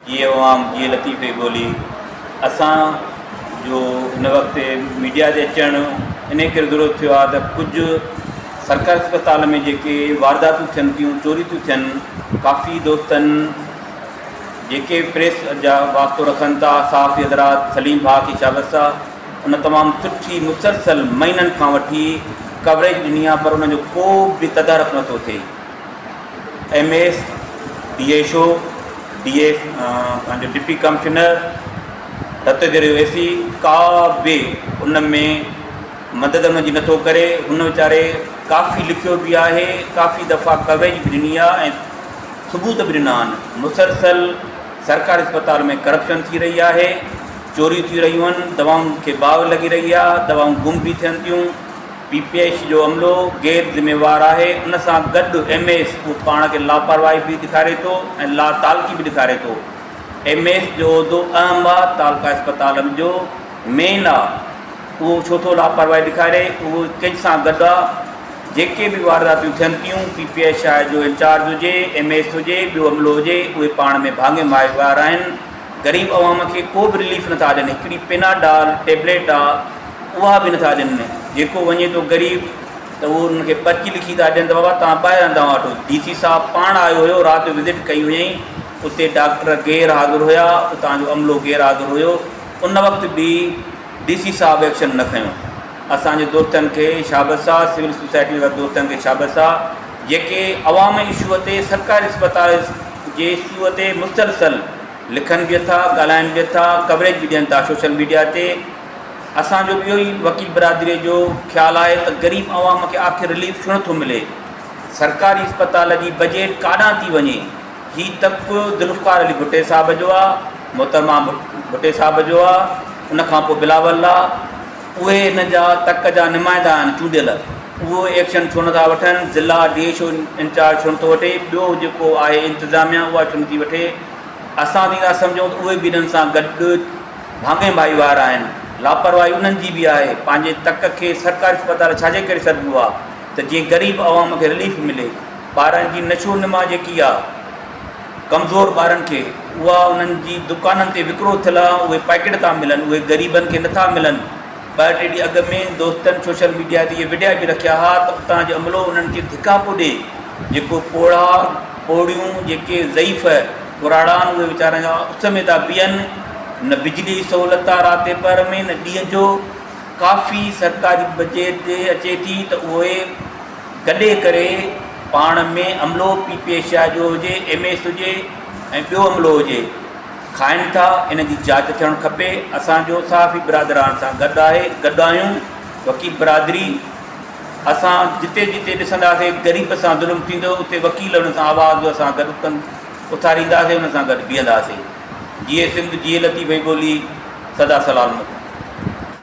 ये अवाम ये लतीफ़े बोली असां जो हिन वक़्तु मीडिया ते अचणु इन करे ज़रूरत थियो आहे त कुझु सरकारी अस्पताल में जेके वारदातूं थियनि थियूं चोरी थियूं थियनि काफ़ी दोस्तनि जेके प्रेस जा वास्तो रखनि था साफ़ी हज़रात सलीम भाउ की शाबत सां उन तमामु सुठी मुसलसल महीननि खां वठी कवरेज ॾिनी आहे पर उनजो को बि तदारक नथो थिए। MS DSO DS पंहिंजो डिप्टी कमिश्नर दत्तगिरी वेसी का बि उन में मदद उनजी नथो करे। हुन वीचारे काफ़ी लिखियो बि आहे, काफ़ी दफ़ा कवरेज बि ॾिनी आहे ऐं सबूत बि ॾिना आहिनि। मुसलसल सरकारी अस्पताल में करप्शन थी रही आहे, चोरी थी रहियूं आहिनि, दवाउनि खे बाव लॻी रही आहे, दवाऊं गुम बि थियनि थियूं। PPH जो अमलो गैर ज़िम्मेवार आहे। उन सां गॾु MS उहो पाण खे लापरवाही बि ॾेखारे थो ऐं लातालकी बि ॾेखारे थो। MS जो उहिदो अहम आहे, तालका अस्पताल जो मेन आहे, उहो छो थो लापरवाही ॾेखारे। उहो कंहिं सां गॾु आहे। जेके बि वारदातियूं थियनि थियूं PPH जो इंचार्ज हुजे, MS हुजे, ॿियो अमलो हुजे, उहे पाण में भाङे माहिवार आहिनि। ग़रीब अवाम खे को बि रिलीफ नथा ॾियनि। हिकिड़ी पेनाडाल टेबलेट आहे उहा बि नथा ॾियनि। जेको वञे थो ग़रीब त उहो उनखे पर्ची लिखी था ॾियनि त बाबा तव्हां ॿाहिरां दवा वठो। DC साहब पाण आयो हुयो, राति जो विज़िट कई हुयईं, उते डॉक्टर गैर हाज़िर हुया, उतां जो अमलो गैर हाज़िर हुयो। उन वक़्तु बि DC साहब एक्शन न खयो। असांजे दोस्तनि खे शाबत सां, सिविल सोसाइटी वारे दोस्तनि खे शाबत सां, जेके अवाम इशूअ ते सरकारी अस्पताल जे इशूअ ते मुसलसल लिखनि बि था, ॻाल्हाइनि बि था, कवरेज बि ॾियनि था सोशल मीडिया ते। असांजो इहो ई वकील बिरादरीअ जो ख़्यालु आहे त ग़रीब अवाम खे आख़िर रिलीफ छो नथो मिले। सरकारी अस्पताल जी बजट काॾां थी वञे। हीउ तक ज़ुल्फ़कार अली भुट्टे साहिब जो आहे, मोहतरमा भुट्टे साहिब जो आहे, उनखां पोइ बिलावल आहे। उहे हिन जा तक जा नुमाइंदा आहिनि चूंडियल। उहो एक्शन छो नथा वठनि। ज़िला DSO इंचार्ज छो नथो वठे। ॿियो जेको आहे इंतिज़ामिया उहा छो नथी वठे। असां बि था सम्झूं त उहे बि हिननि सां गॾु भाङे भाईवार आहिनि। लापरवाही उन्हनि जी बि आहे। पंहिंजे तक खे सरकारी अस्पताल छाजे करे सॾिबो आहे त जीअं ग़रीब अवाम खे रिलीफ मिले। ॿारनि जी नशो नुमा जेकी आहे कमज़ोर ॿारनि खे, उहा उन्हनि जी दुकाननि ते विकिरो थियल आहे, उहे पैकेट था मिलनि, उहे ग़रीबनि खे नथा मिलनि। 2-3 ॾींहं अॻु में दोस्तनि सोशल मीडिया ते इहे विडिया बि रखिया हुआ त उतां जो अमलो उन्हनि खे धिका पियो ॾिए। जेको पोड़ियूं जेके ज़ईफ़ पुराड़ा आहिनि उहे वीचारनि जा उस में था बीहनि। न बिजली जी सहूलियत आहे राति पर में, न ॾींहं जो। काफ़ी सरकारी बजट अचे थी त उहे गॾे करे पाण में अमलो PPH जो हुजे, MS हुजे ऐं ॿियो अमलो हुजे, खाइनि था। इन जी जांच थियणु खपे। असांजो साफ़ी बिरादरान सां गॾु आहे, गॾु आहियूं। वकील बिरादरी असां जिते जिते ॾिसंदासीं ग़रीब सां ज़ुल्म थींदो उते वकील हुन सां आवाज़ असां गॾु उथारींदासीं, हुन सां गॾु बीहंदासीं। जीअं सिंध, जीअं लतीफ़े ॿोली, सदा सलामत।